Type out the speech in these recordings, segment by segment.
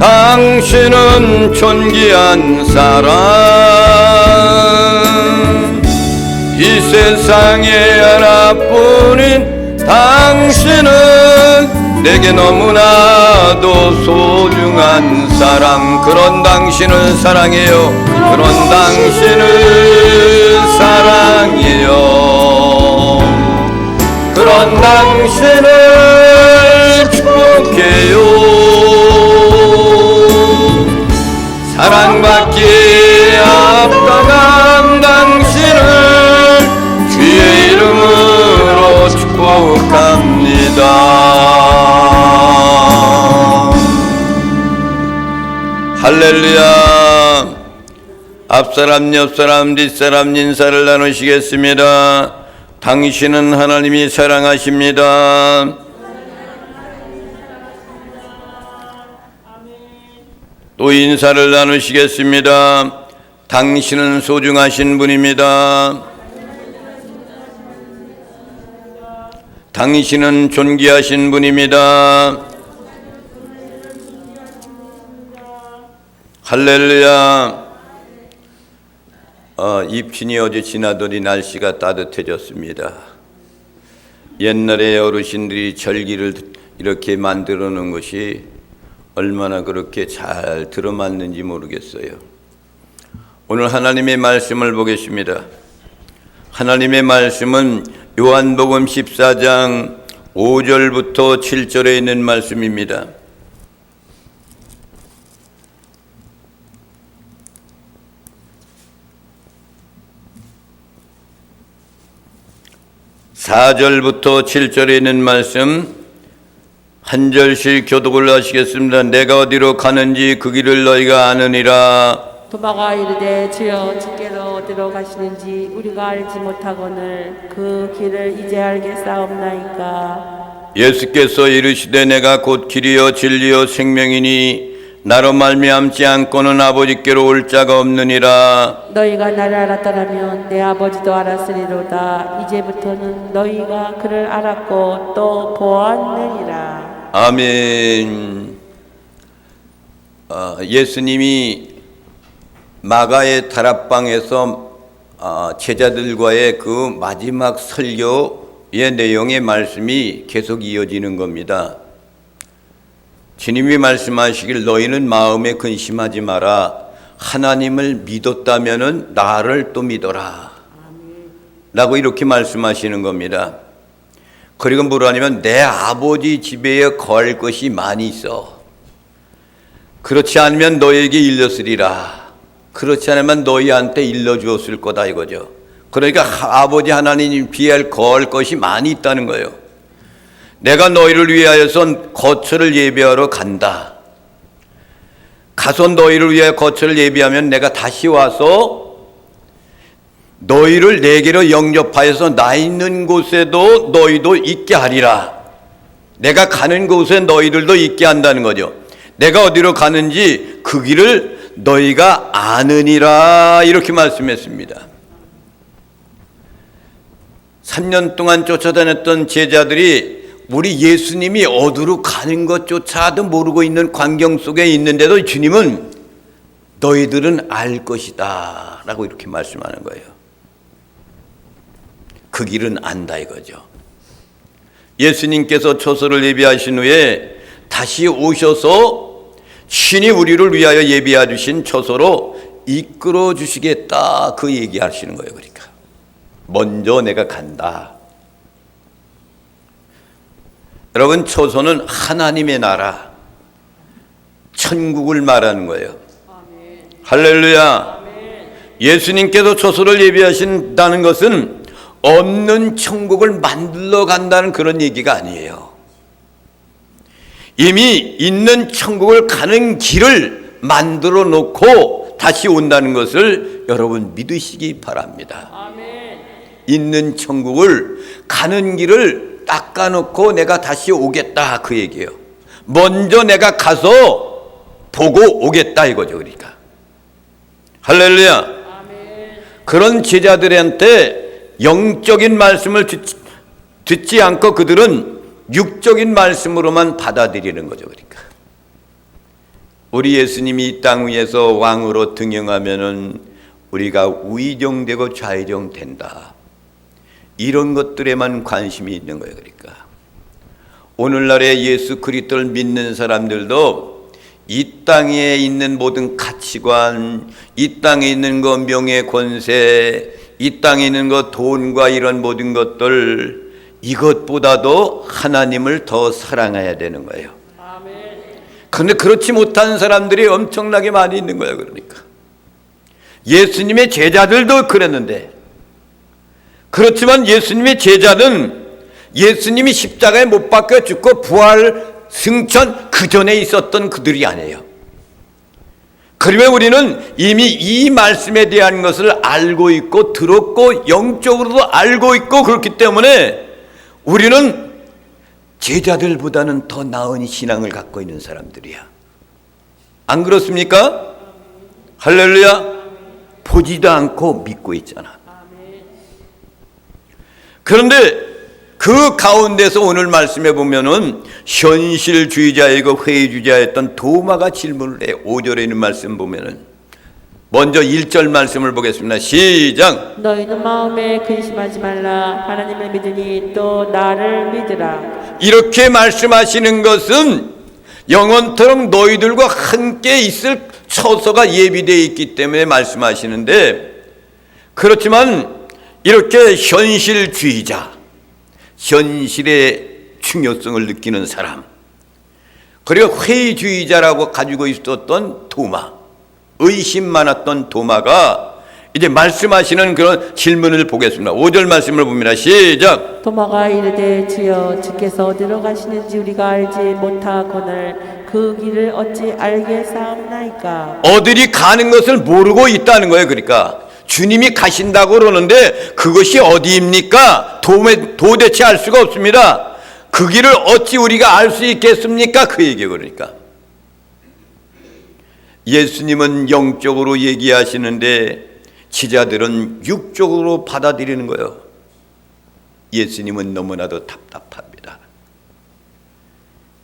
당신은 존귀한 사랑, 이 세상에 하나뿐인 당신은 내게 너무나도 소중한 사랑. 그런 당신을 사랑해요. 그런 당신을 사랑해요. 그런 당신을 축복해요. 사랑받기 합당한 당신을 주의 이름으로 축복합니다. 할렐루야. 앞사람 옆사람 뒷사람 인사를 나누시겠습니다. 당신은 하나님이 사랑하십니다. 또 인사를 나누시겠습니다. 당신은 소중하신 분입니다. 당신은 존귀하신 분입니다. 할렐루야. 입춘이 어제 지나더니 날씨가 따뜻해졌습니다. 옛날에 어르신들이 절기를 이렇게 만들어 놓은 것이 얼마나 그렇게 잘 들어맞는지 모르겠어요. 오늘 하나님의 말씀을 보겠습니다. 하나님의 말씀은 요한복음 14장 5절부터 7절에 있는 말씀입니다. (4절부터) 7절에 있는 말씀 한 절씩 교독을 하시겠습니다. 내가 어디로 가는지 그 길을 너희가 아느니라. 도마가 이르되 주여 주께로 어디로 가시는지 우리가 알지 못하거늘 그 길을 이제 알겠사옵나이까. 예수께서 이르시되 내가 곧 길이요 진리요 생명이니 나로 말미암지 않고는 아버지께로 올 자가 없느니라. 너희가 나를 알았더라면 내 아버지도 알았으리로다. 이제부터는 너희가 그를 알았고 또 보았느니라. 아멘. 예수님이 마가의 다락방에서 제자들과의 그 마지막 설교의 내용의 말씀이 계속 이어지는 겁니다. 주님이 말씀하시길 너희는 마음에 근심하지 마라. 하나님을 믿었다면은 나를 또 믿어라. 라고 이렇게 말씀하시는 겁니다. 그리고 뭐라냐면 내 아버지 집에 거할 것이 많이 있어. 그렇지 않으면 너에게 일렀으리라. 그렇지 않으면 너희한테 일러주었을 거다 이거죠. 그러니까 아버지 하나님 비할 거할 것이 많이 있다는 거예요. 내가 너희를 위하여선 거처를 예비하러 간다. 가서 너희를 위하여 거처를 예비하면 내가 다시 와서 너희를 내게로 영접하여서 나 있는 곳에도 너희도 있게 하리라. 내가 가는 곳에 너희들도 있게 한다는 거죠. 내가 어디로 가는지 그 길을 너희가 아느니라 이렇게 말씀했습니다. 3년 동안 쫓아다녔던 제자들이 우리 예수님이 어디로 가는 것조차도 모르고 있는 광경 속에 있는데도 주님은 너희들은 알 것이다 라고 이렇게 말씀하는 거예요. 그 길은 안다 이거죠. 예수님께서 초소를 예비하신 후에 다시 오셔서 신이 우리를 위하여 예비해 주신 초소로 이끌어 주시겠다 그 얘기하시는 거예요. 그러니까 먼저 내가 간다. 여러분, 초소는 하나님의 나라, 천국을 말하는 거예요. 아멘. 할렐루야. 아멘. 예수님께서 초소를 예비하신다는 것은 없는 천국을 만들러 간다는 그런 얘기가 아니에요. 이미 있는 천국을 가는 길을 만들어 놓고 다시 온다는 것을 여러분 믿으시기 바랍니다. 아멘. 있는 천국을 가는 길을 닦아놓고 내가 다시 오겠다 그 얘기예요. 먼저 내가 가서 보고 오겠다 이거죠. 그러니까 할렐루야. 아멘. 그런 제자들한테 영적인 말씀을 듣지 않고 그들은 육적인 말씀으로만 받아들이는 거죠. 그러니까 우리 예수님이 이 땅 위에서 왕으로 등영하면은 우리가 위정되고 좌의정된다. 이런 것들에만 관심이 있는 거예요. 그러니까 오늘날의 예수 그리스도를 믿는 사람들도 이 땅에 있는 모든 가치관, 이 땅에 있는 거 명예 권세, 이 땅에 있는 거 돈과 이런 모든 것들, 이것보다도 하나님을 더 사랑해야 되는 거예요. 그런데 그렇지 못한 사람들이 엄청나게 많이 있는 거예요. 그러니까 예수님의 제자들도 그랬는데, 그렇지만 예수님의 제자는 예수님이 십자가에 못 박혀 죽고 부활 승천 그 전에 있었던 그들이 아니에요. 그러면 우리는 이미 이 말씀에 대한 것을 알고 있고 들었고 영적으로도 알고 있고 그렇기 때문에 우리는 제자들보다는 더 나은 신앙을 갖고 있는 사람들이야. 안 그렇습니까? 할렐루야. 보지도 않고 믿고 있잖아. 그런데 그 가운데서 오늘 말씀해 보면은 현실주의자이고 회의주의자였던 도마가 질문을 해요. 5절에 있는 말씀 보면은 먼저 1절 말씀을 보겠습니다. 시작. 너희는 마음에 근심하지 말라. 하나님을 믿으니 또 나를 믿으라. 이렇게 말씀하시는 것은 영원토록 너희들과 함께 있을 처소가 예비되어 있기 때문에 말씀하시는데, 그렇지만 이렇게 현실주의자, 현실의 중요성을 느끼는 사람, 그리고 회의주의자라고 가지고 있었던 도마, 의심 많았던 도마가 이제 말씀하시는 그런 질문을 보겠습니다. 5절 말씀을 봅니다. 시작. 도마가 이르되 주여 주께서 어디로 가시는지 우리가 알지 못하거늘 그 길을 어찌 알겠사옵나이까. 어디리 가는 것을 모르고 있다는 거예요. 그러니까 주님이 가신다고 그러는데 그것이 어디입니까? 도대체 알 수가 없습니다. 그 길을 어찌 우리가 알 수 있겠습니까? 그 얘기예요. 그러니까 예수님은 영적으로 얘기하시는데 지자들은 육적으로 받아들이는 거예요. 예수님은 너무나도 답답합니다.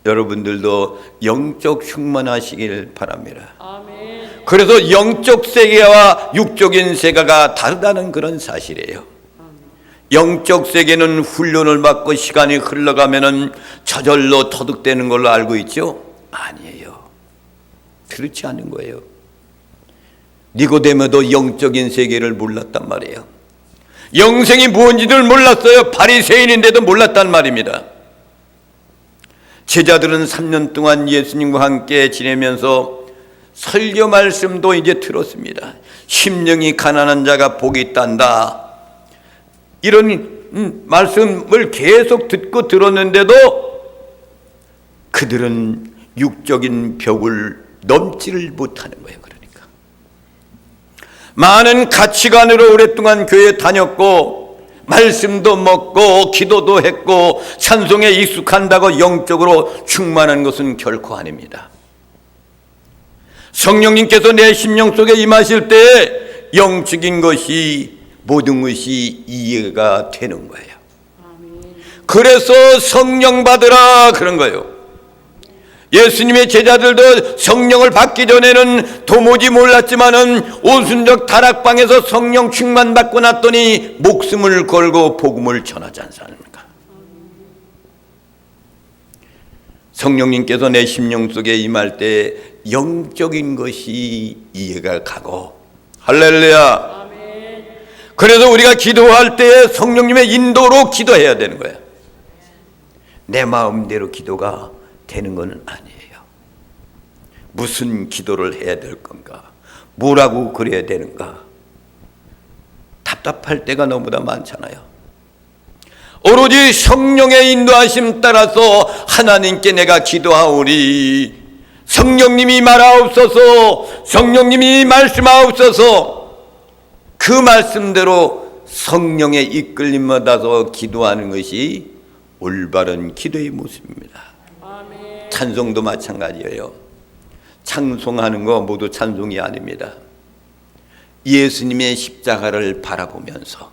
여러분들도 영적 충만하시길 바랍니다. 아멘. 그래서 영적 세계와 육적인 세계가 다르다는 그런 사실이에요. 영적 세계는 훈련을 받고 시간이 흘러가면은 저절로 터득되는 걸로 알고 있죠? 아니에요. 그렇지 않은 거예요. 니고데모도 영적인 세계를 몰랐단 말이에요. 영생이 무엇인지를 몰랐어요. 바리새인인데도 몰랐단 말입니다. 제자들은 3년 동안 예수님과 함께 지내면서 설교 말씀도 이제 들었습니다. 심령이 가난한 자가 복이 있단다. 이런 말씀을 계속 듣고 들었는데도 그들은 육적인 벽을 넘지를 못하는 거예요. 그러니까 많은 가치관으로 오랫동안 교회에 다녔고 말씀도 먹고 기도도 했고 찬송에 익숙한다고 영적으로 충만한 것은 결코 아닙니다. 성령님께서 내 심령 속에 임하실 때 영적인 것이 모든 것이 이해가 되는 거예요. 그래서 성령 받으라 그런 거예요. 예수님의 제자들도 성령을 받기 전에는 도무지 몰랐지만은 오순절 다락방에서 성령 충만 받고 났더니 목숨을 걸고 복음을 전하지 않습니까? 성령님께서 내 심령 속에 임할 때 영적인 것이 이해가 가고, 할렐루야. 그래서 우리가 기도할 때 성령님의 인도로 기도해야 되는 거예요. 내 마음대로 기도가 되는 것은 아니에요. 무슨 기도를 해야 될 건가? 뭐라고 그래야 되는가? 답답할 때가 너무나 많잖아요. 오로지 성령의 인도하심 따라서 하나님께 내가 기도하오니 성령님이 말하옵소서, 성령님이 말씀하옵소서, 그 말씀대로 성령의 이끌림 받아서 기도하는 것이 올바른 기도의 모습입니다. 아멘. 찬송도 마찬가지예요. 찬송하는 거 모두 찬송이 아닙니다. 예수님의 십자가를 바라보면서,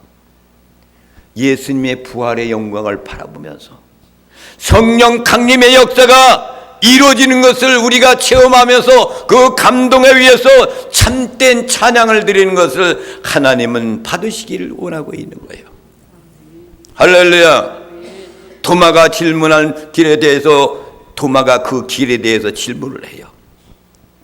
예수님의 부활의 영광을 바라보면서 성령 강림의 역사가 이루어지는 것을 우리가 체험하면서 그 감동에 의해서 참된 찬양을 드리는 것을 하나님은 받으시기를 원하고 있는 거예요. 할렐루야. 도마가 질문한 길에 대해서 도마가 그 길에 대해서 질문을 해요.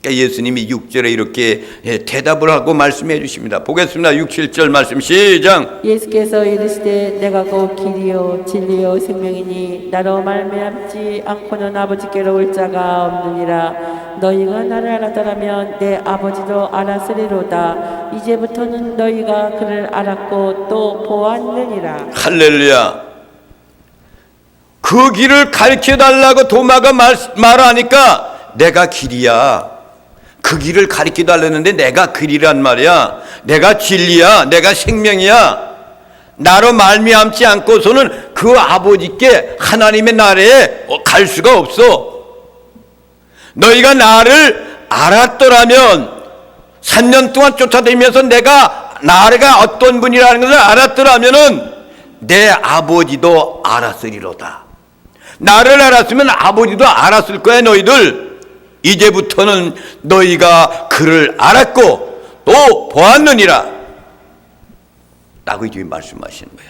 그러니까 예수님이 6절에 이렇게 대답을 하고 말씀해 주십니다. 보겠습니다. 6, 7절 말씀 시작. 예수께서 이르시되 내가 곧 길이요 진리요 생명이니 나로 말미암지 않고는 아버지께로 올 자가 없느니라. 너희가 나를 알았더라면 내 아버지도 알았으리로다. 이제부터는 너희가 그를 알았고 또 보았느니라. 할렐루야. 그 길을 가르쳐 달라고 도마가 말하니까 내가 길이야. 그 길을 가르쳐 달라는데 내가 길이란 말이야. 내가 진리야. 내가 생명이야. 나로 말미암지 않고서는 그 아버지께 하나님의 나라에 갈 수가 없어. 너희가 나를 알았더라면 3년 동안 쫓아다니면서 나가 어떤 분이라는 것을 알았더라면은 내 아버지도 알았으리로다. 나를 알았으면 아버지도 알았을 거야. 너희들 이제부터는 너희가 그를 알았고 또 보았느니라 라고 이제 말씀하시는 거야.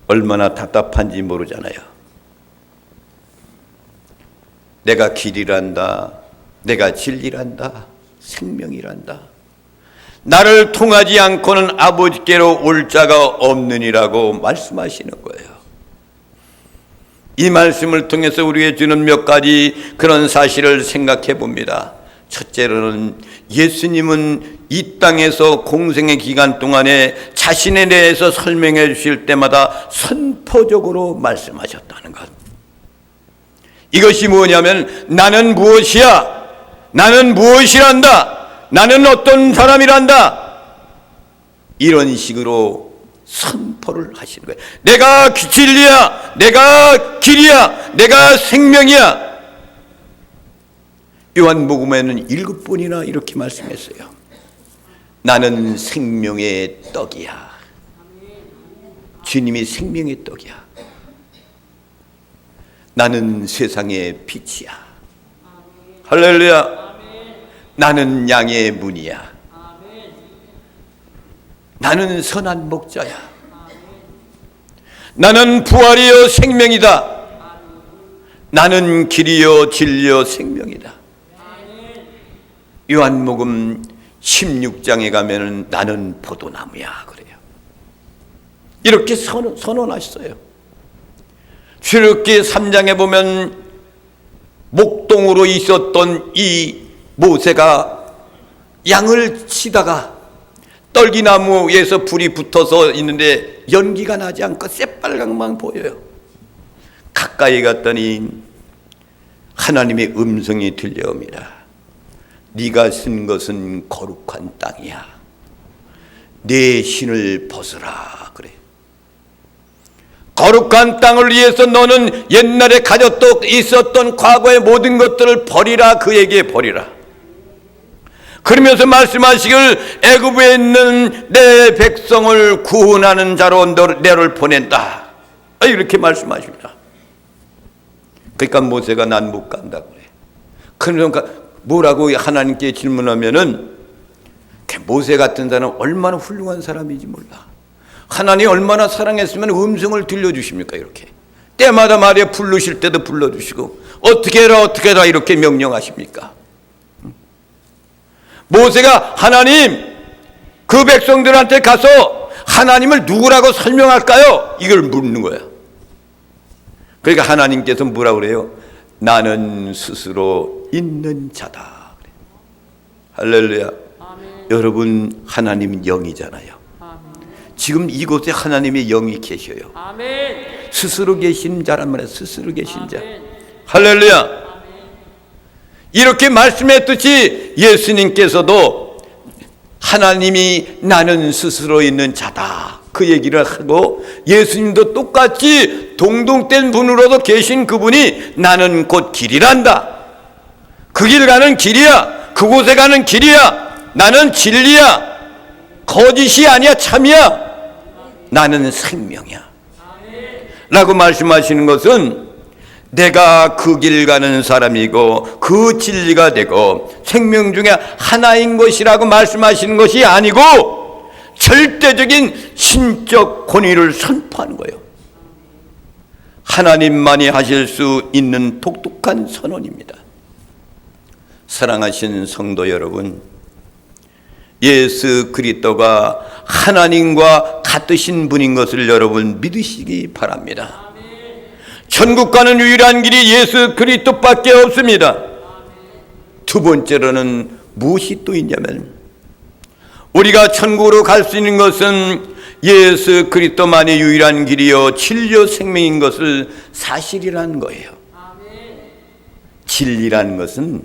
얼마나 답답한지 모르잖아요. 내가 길이란다, 내가 진리란다, 생명이란다. 나를 통하지 않고는 아버지께로 올 자가 없느니라고 말씀하시는 거예요. 이 말씀을 통해서 우리에게 주는 몇 가지 그런 사실을 생각해 봅니다. 첫째로는 예수님은 이 땅에서 공생의 기간 동안에 자신에 대해서 설명해 주실 때마다 선포적으로 말씀하셨다는 것. 이것이 뭐냐면 나는 무엇이야? 나는 무엇이란다? 나는 어떤 사람이란다? 이런 식으로 선포를 하시는 거예요. 내가 진리야, 내가 길이야, 내가 생명이야. 요한복음에는 7번이나 이렇게 말씀했어요. 나는 생명의 떡이야. 주님이 생명의 떡이야. 나는 세상의 빛이야. 할렐루야. 나는 양의 문이야. 나는 선한 목자야. 나는 부활이요 생명이다. 나는 길이요 진리요 생명이다. 요한복음 16장에 가면은 나는 포도나무야 그래요. 이렇게 선언하셨어요. 출애굽기 3장에 보면 목동으로 있었던 이 모세가 양을 치다가 떨기나무에서 불이 붙어서 있는데 연기가 나지 않고 새빨강만 보여요. 가까이 갔더니 하나님의 음성이 들려옵니다. 네가 쓴 것은 거룩한 땅이야. 내 신을 벗으라 그래. 거룩한 땅을 위해서 너는 옛날에 가졌던 있었던 과거의 모든 것들을 버리라. 그에게 버리라. 그러면서 말씀하시길 애굽에 있는 내 백성을 구원하는 자로 너를 보낸다. 이렇게 말씀하십니다. 그러니까 모세가 난 못 간다 그래. 그러니까 뭐라고 하나님께 질문하면은 모세 같은 사람은 얼마나 훌륭한 사람인지 몰라. 하나님 얼마나 사랑했으면 음성을 들려주십니까? 이렇게 때마다 말이야 부르실 때도 불러주시고 어떻게 해라 이렇게 명령하십니까? 모세가 하나님 그 백성들한테 가서 하나님을 누구라고 설명할까요? 이걸 묻는 거야. 그러니까 하나님께서 뭐라고 그래요? 나는 스스로 있는 자다. 할렐루야. 아멘. 여러분 하나님은 영이잖아요. 아멘. 지금 이곳에 하나님의 영이 계셔요. 아멘. 스스로 계신 자란 말이에요. 스스로 계신 아멘. 자. 할렐루야. 아멘. 이렇게 말씀했듯이 예수님께서도 하나님이 나는 스스로 있는 자다 그 얘기를 하고 예수님도 똑같이 동등된 분으로도 계신 그분이 나는 곧 길이란다. 그 길 가는 길이야. 그곳에 가는 길이야. 나는 진리야. 거짓이 아니야. 참이야. 나는 생명이야 라고 말씀하시는 것은 내가 그 길 가는 사람이고 그 진리가 되고 생명 중에 하나인 것이라고 말씀하시는 것이 아니고 절대적인 신적 권위를 선포하는 거예요. 하나님만이 하실 수 있는 독특한 선언입니다. 사랑하신 성도 여러분, 예수 그리스도가 하나님과 같으신 분인 것을 여러분 믿으시기 바랍니다. 천국 가는 유일한 길이 예수 그리스도밖에 없습니다. 두 번째로는 무엇이 또 있냐면, 우리가 천국으로 갈 수 있는 것은 예수 그리스도만이 유일한 길이요 진리요 생명인 것을 사실이라는 거예요. 진리라는 것은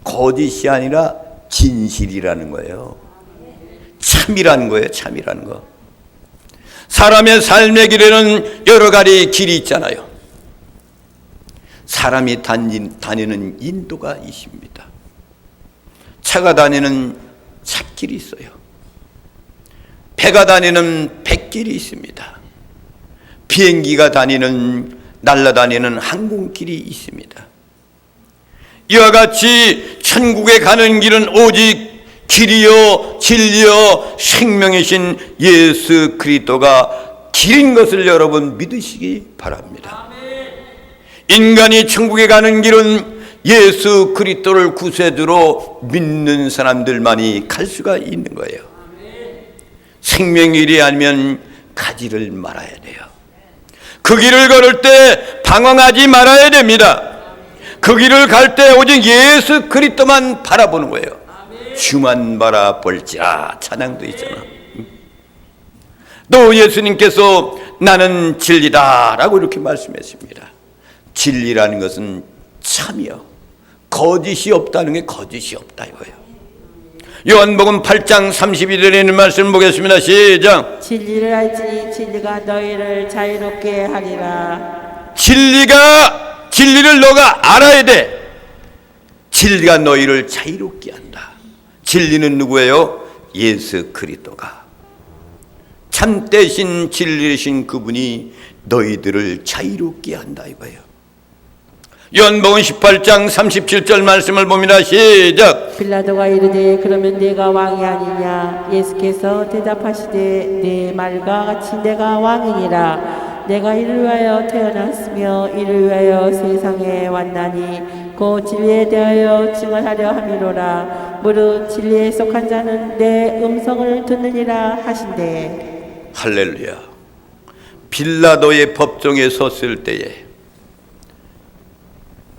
거짓이 아니라 진실이라는 거예요. 참이라는 거예요. 참이라는 거. 사람의 삶의 길에는 여러 가지 길이 있잖아요. 사람이 다니는 인도가 있습니다. 차가 다니는 찻길이 있어요. 배가 다니는 뱃길이 있습니다. 비행기가 날아다니는 항공길이 있습니다. 이와 같이 천국에 가는 길은 오직 길이요 진리요 생명이신 예수 그리스도가 길인 것을 여러분 믿으시기 바랍니다. 인간이 천국에 가는 길은 예수 그리스도를 구세주로 믿는 사람들만이 갈 수가 있는 거예요. 생명의 길이 아니면 가지를 말아야 돼요. 그 길을 걸을 때 방황하지 말아야 됩니다. 그 길을 갈 때 오직 예수 그리스도만 바라보는 거예요. 주만 바라볼지라 찬양도 있잖아. 또 예수님께서 나는 진리다 라고 이렇게 말씀했습니다. 진리라는 것은 참이요 거짓이 없다는 게 거짓이 없다 이거예요. 요한복음 8장 32절에 있는 말씀 보겠습니다. 시작. 진리를 알지니 진리가 너희를 자유롭게 하리라. 진리를 너가 알아야 돼. 진리가 너희를 자유롭게 한다. 진리는 누구예요? 예수 그리스도가. 참되신 진리이신 그분이 너희들을 자유롭게 한다 이거예요. 요한복음 18장 37절 말씀을 봅니다. 시작. 빌라도가 이르되 그러면 네가 왕이 아니냐. 예수께서 대답하시되 네 말과 같이 내가 왕이니라. 내가 이를 위하여 태어났으며 이를 위하여 세상에 왔나니 그 진리에 대하여 증언하려 함이로라. 무릇 진리에 속한 자는 내 음성을 듣느니라 하신대. 할렐루야. 빌라도의 법정에 섰을 때에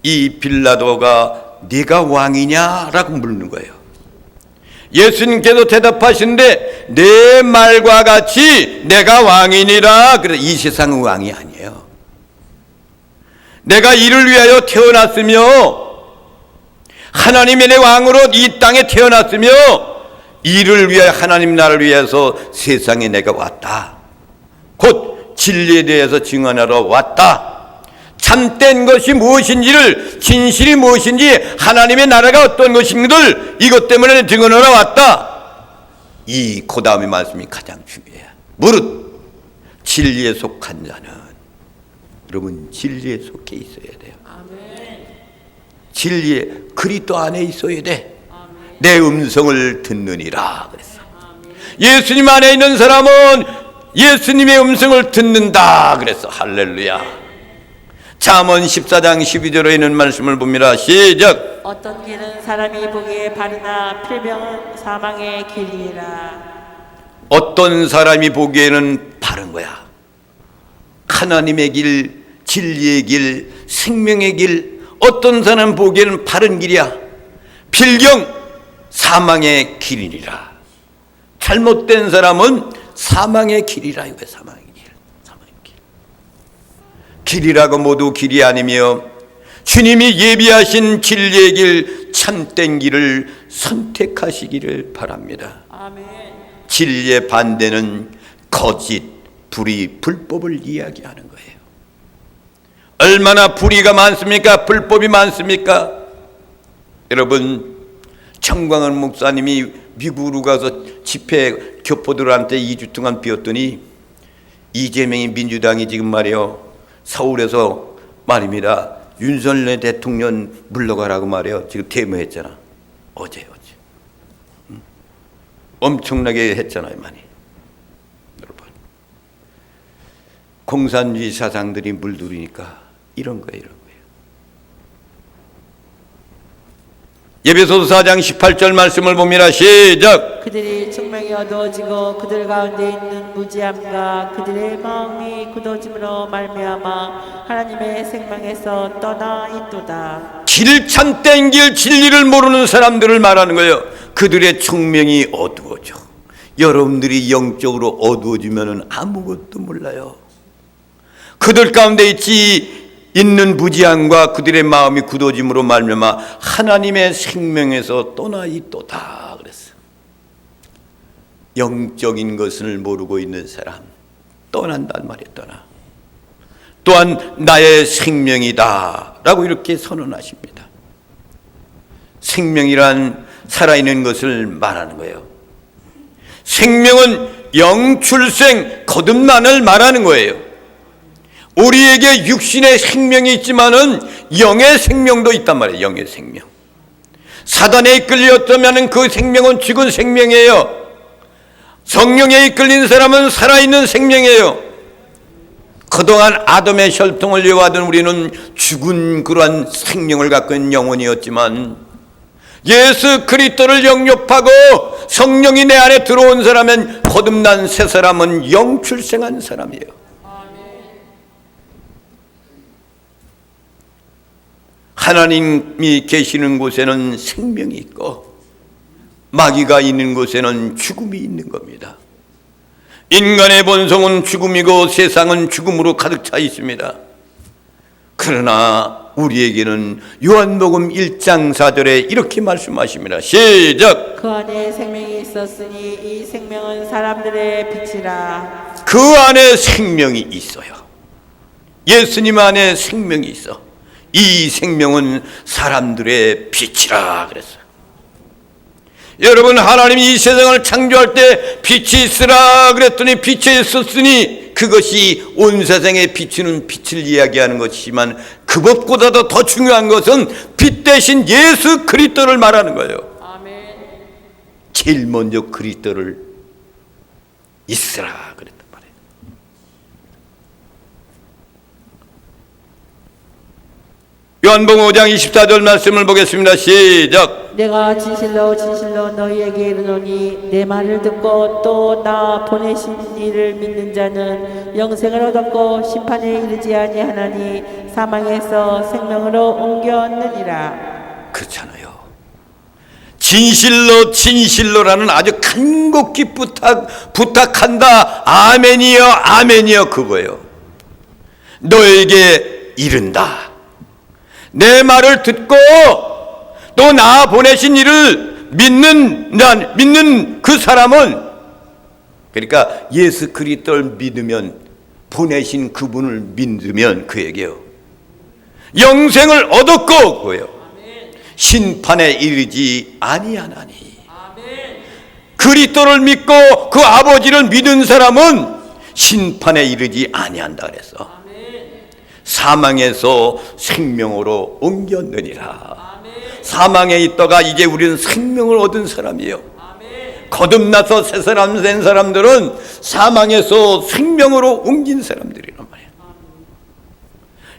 이 빌라도가 네가 왕이냐라고 묻는 거예요. 예수님께서 대답하시는데 내 말과 같이 내가 왕이니라. 그래서 이 세상은 왕이 아니에요. 내가 이를 위하여 태어났으며 하나님의 내 왕으로 이 땅에 태어났으며 이를 위하여 하나님 나라를 위해서 세상에 내가 왔다. 곧 진리에 대해서 증언하러 왔다. 참된 것이 무엇인지를, 진실이 무엇인지, 하나님의 나라가 어떤 것인지를 이것 때문에 증언하러 왔다. 이 그 다음의 말씀이 가장 중요해요. 무릇 진리에 속한 자는, 여러분 진리에 속해 있어야 돼요. 진리에 그리스도 안에 있어야 돼. 내 음성을 듣느니라 그랬어. 예수님 안에 있는 사람은 예수님의 음성을 듣는다 그랬어. 할렐루야. 잠언 14장 12절에 있는 말씀을 봅니다. 시작. 어떤 길은 사람이 보기에 바르나 필명은 사망의 길이라. 어떤 사람이 보기에는 바른 거야. 하나님의 길, 진리의 길, 생명의 길. 어떤 사람 보기에는 바른 길이야. 필경 사망의 길이니라. 잘못된 사람은 사망의 길이라. 이거야. 사망의 길. 사망의 길. 길이라고 모두 길이 아니며 주님이 예비하신 진리의 길, 참된 길을 선택하시기를 바랍니다. 아멘. 진리의 반대는 거짓, 불의, 불법을 이야기하는 거예요. 얼마나 불의가 많습니까? 불법이 많습니까? 여러분, 청광은 목사님이 미국으로 가서 집회 교포들한테 2주 동안 비웠더니 이재명이 민주당이 지금 말이요 서울에서 말입니다 윤석열 대통령 물러가라고 말해요. 지금 데모했잖아. 어제. 응? 엄청나게 했잖아요, 많이. 여러분. 공산주의 사상들이 물들이니까 이런 거예요. 에베소서 4장 18절 말씀을 봅니다. 시작. 그들이 총명이 어두워지고 그들 가운데 있는 무지함과 그들의 마음이 굳어짐으로 말미암아 하나님의 생명에서 떠나 있도다. 길 참된 길 진리를 모르는 사람들을 말하는 거예요. 그들의 총명이 어두워져. 여러분들이 영적으로 어두워지면 아무것도 몰라요. 그들 가운데 있는 무지함과 그들의 마음이 굳어짐으로 말미암아 하나님의 생명에서 떠나 있도다 그랬어요. 영적인 것을 모르고 있는 사람 떠난단 말이에요. 떠나. 또한 나의 생명이다 라고 이렇게 선언하십니다. 생명이란 살아있는 것을 말하는 거예요. 생명은 영출생 거듭난을 말하는 거예요. 우리에게 육신의 생명이 있지만은 영의 생명도 있단 말이에요. 영의 생명. 사단에 이끌렸다면 그 생명은 죽은 생명이에요. 성령에 이끌린 사람은 살아있는 생명이에요. 그동안 아담의 혈통을 이어가던 우리는 죽은 그러한 생명을 갖고 있는 영혼이었지만 예수 그리스도를 영접하고 성령이 내 안에 들어온 사람은 거듭난 새 사람은 영출생한 사람이에요. 하나님이 계시는 곳에는 생명이 있고 마귀가 있는 곳에는 죽음이 있는 겁니다. 인간의 본성은 죽음이고 세상은 죽음으로 가득 차 있습니다. 그러나 우리에게는 요한복음 1장 4절에 이렇게 말씀하십니다. 시작. 그 안에 생명이 있었으니 이 생명은 사람들의 빛이라. 그 안에 생명이 있어요. 예수님 안에 생명이 있어. 이 생명은 사람들의 빛이라 그랬어요. 여러분, 하나님이 이 세상을 창조할 때 빛이 있으라 그랬더니 빛이 있었으니 그것이 온 세상에 비추는 빛을 이야기하는 것이지만 그것보다도 더 중요한 것은 빛 대신 예수 그리스도를 말하는 거예요. 아멘. 제일 먼저 그리스도를 있으라 그랬단 말이에요. 요한복음 5장 24절 말씀을 보겠습니다. 시작. 내가 진실로 진실로 너희에게 이르노니 내 말을 듣고 또 나 보내신 이를 믿는 자는 영생을 얻었고 심판에 이르지 아니하나니 사망에서 생명으로 옮겼느니라. 그렇잖아요. 진실로 진실로라는 아주 간곡히 부탁한다. 아멘이여 아멘이여 그거예요. 너에게 이른다. 내 말을 듣고 또 나 보내신 이를 믿는 그 사람은, 그러니까 예수 그리스도를 믿으면, 보내신 그분을 믿으면 그에게요 영생을 얻었고 그거예요. 심판에 이르지 아니하나니. 그리스도를 믿고 그 아버지를 믿은 사람은 심판에 이르지 아니한다 그랬어. 사망에서 생명으로 옮겼느니라. 사망에 있다가 이제 우리는 생명을 얻은 사람이에요. 거듭나서 새 사람 된 사람들은 사망에서 생명으로 옮긴 사람들이란 말이에요.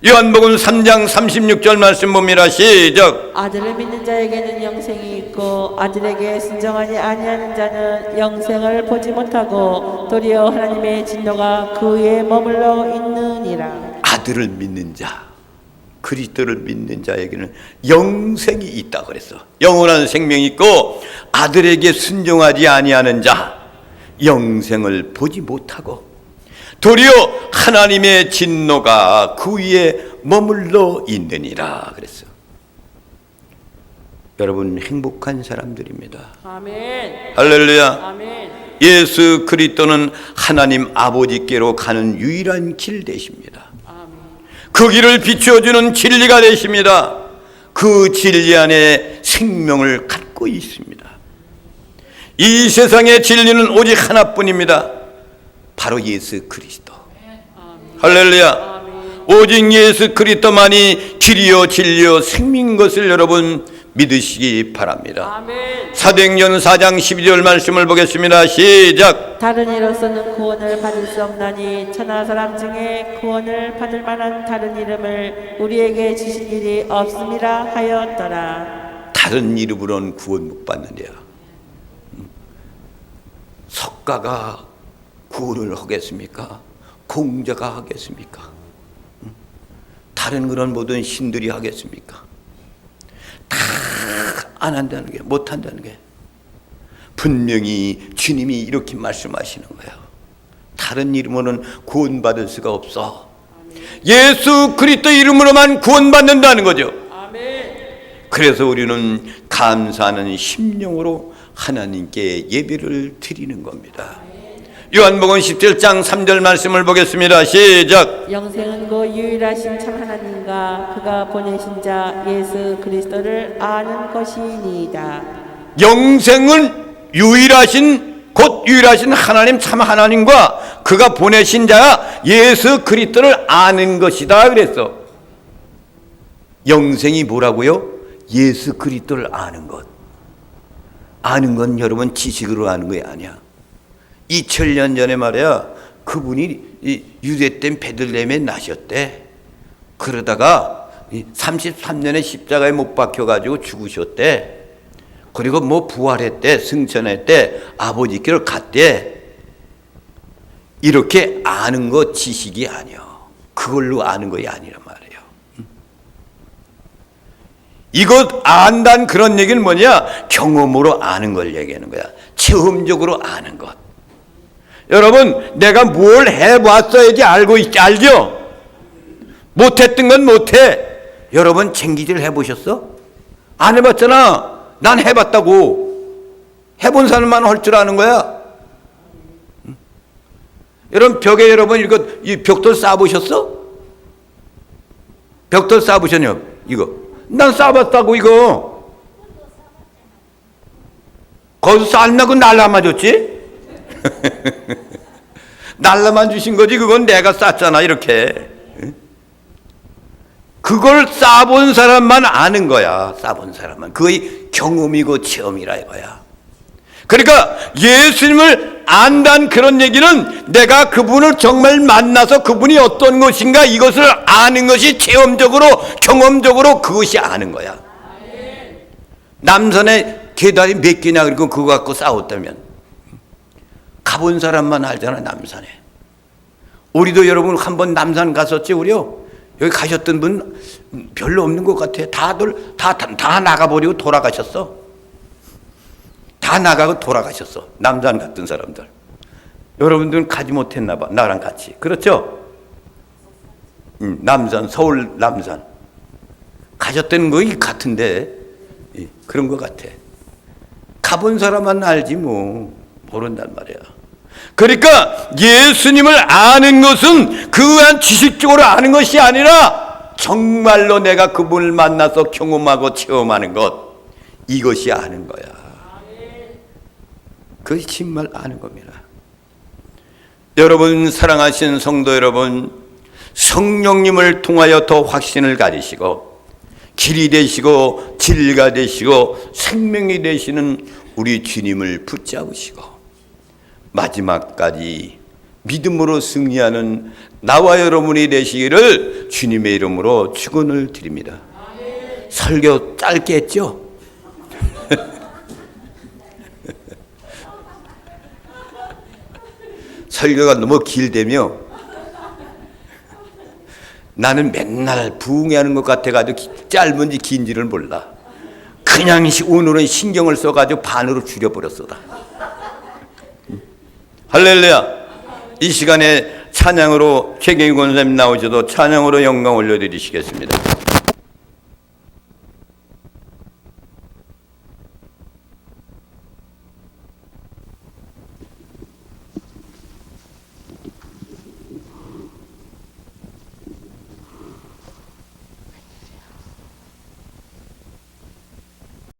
요한복음 3장 36절 말씀 봅니다. 시작. 아들을 믿는 자에게는 영생이 있고 아들에게 순종하지 아니하는 자는 영생을 보지 못하고 도리어 하나님의 진노가 그 위에 머물러 있느니라. 아들을 믿는 자, 그리스도를 믿는 자에게는 영생이 있다 그랬어. 영원한 생명이 있고 아들에게 순종하지 아니하는 자 영생을 보지 못하고 도리어 하나님의 진노가 그 위에 머물러 있느니라 그랬어. 여러분 행복한 사람들입니다. 아멘. 할렐루야. 아멘. 예수 그리스도는 하나님 아버지께로 가는 유일한 길 되십니다. 그 길을 비추어주는 진리가 되십니다. 그 진리 안에 생명을 갖고 있습니다. 이 세상의 진리는 오직 하나뿐입니다. 바로 예수 그리스도. 할렐루야. 오직 예수 그리스도만이 길이요 진리요 생명인 것을 여러분 믿으시기 바랍니다. 아멘. 사도행전 4장 12절 말씀을 보겠습니다. 시작. 다른 이로서는 구원을 받을 수 없나니 천하 사람 중에 구원을 받을 만한 다른 이름을 우리에게 주신 일이 없음이라 하였더라. 다른 이름으로는 구원 못 받는데요. 석가가 구원을 하겠습니까? 공자가 하겠습니까? 다른 그런 모든 신들이 하겠습니까? 다 안 한다는 게, 못 한다는 게 분명히 주님이 이렇게 말씀하시는 거예요. 다른 이름으로는 구원받을 수가 없어. 예수 그리스도 이름으로만 구원받는다는 거죠. 아멘. 그래서 우리는 감사하는 심령으로 하나님께 예배를 드리는 겁니다. 요한복음 17장 3절 말씀을 보겠습니다. 시작. 영생은 그 유일하신 참 하나님과 그가 보내신 자 예수 그리스도를 아는 것이니이다. 영생은 유일하신 곧 유일하신 하나님 참 하나님과 그가 보내신 자 예수 그리스도를 아는 것이다 그랬어. 영생이 뭐라고요? 예수 그리스도를 아는 것. 아는 건 여러분 지식으로 아는 게 아니야. 2000년 전에 말이야, 그분이 유대 때 베들레헴에 나셨대. 그러다가 33년에 십자가에 못 박혀가지고 죽으셨대. 그리고 뭐 부활했대, 승천했대, 아버지께로 갔대. 이렇게 아는 거 지식이 아니야. 그걸로 아는 것이 아니란 말이에요. 이것 안단 그런 얘기는 뭐냐? 경험으로 아는 걸 얘기하는 거야. 체험적으로 아는 것. 여러분, 내가 뭘 해봤어야지 알죠? 못했던 건 못해. 여러분, 쟁기질 해보셨어? 안 해봤잖아. 난 해봤다고. 해본 사람만 할 줄 아는 거야. 여러분, 벽에 여러분 이 벽돌 쌓아보셨어? 벽돌 쌓아보셨냐? 이거. 난 쌓아봤다고, 이거. 거기서 쌓으려고 날라 맞았지? 날라만 주신 거지 그건 내가 쌌잖아 이렇게. 그걸 쌓아본 사람만 아는 거야. 쌓아본 사람만. 그의 경험이고 체험이라 이거야. 그러니까 예수님을 안다는 그런 얘기는 내가 그분을 정말 만나서 그분이 어떤 것인가 이것을 아는 것이 체험적으로 경험적으로 그것이 아는 거야. 남산에 계단이 몇 개냐 그리고 그거 갖고 싸웠다면 가본 사람만 알잖아. 남산에. 우리도 여러분 한번 남산 갔었지 우리요. 여기 가셨던 분 별로 없는 것 같아. 다들 다 나가버리고 돌아가셨어. 다 나가고 돌아가셨어. 남산 갔던 사람들. 여러분들은 가지 못했나 봐. 나랑 같이. 그렇죠? 남산, 서울 남산. 가셨던 거이 같은데 그런 것 같아. 가본 사람만 알지 뭐. 모른단 말이야. 그러니까 예수님을 아는 것은 그한 지식적으로 아는 것이 아니라 정말로 내가 그분을 만나서 경험하고 체험하는 것, 이것이 아는 거야. 그것이 정말 아는 겁니다. 여러분, 사랑하신 성도 여러분, 성령님을 통하여 더 확신을 가지시고 길이 되시고 진리가 되시고 생명이 되시는 우리 주님을 붙잡으시고 마지막까지 믿음으로 승리하는 나와 여러분이 되시기를 주님의 이름으로 축원을 드립니다. 설교 짧게 했죠? 설교가 너무 길다며 나는 맨날 부흥회하는 것 같아가지고 짧은지 긴지를 몰라. 그냥 오늘은 신경을 써가지고 반으로 줄여버렸어. 할렐루야. 이 시간에 찬양으로 최경희 권사님 나오셔도 찬양으로 영광 올려드리시겠습니다.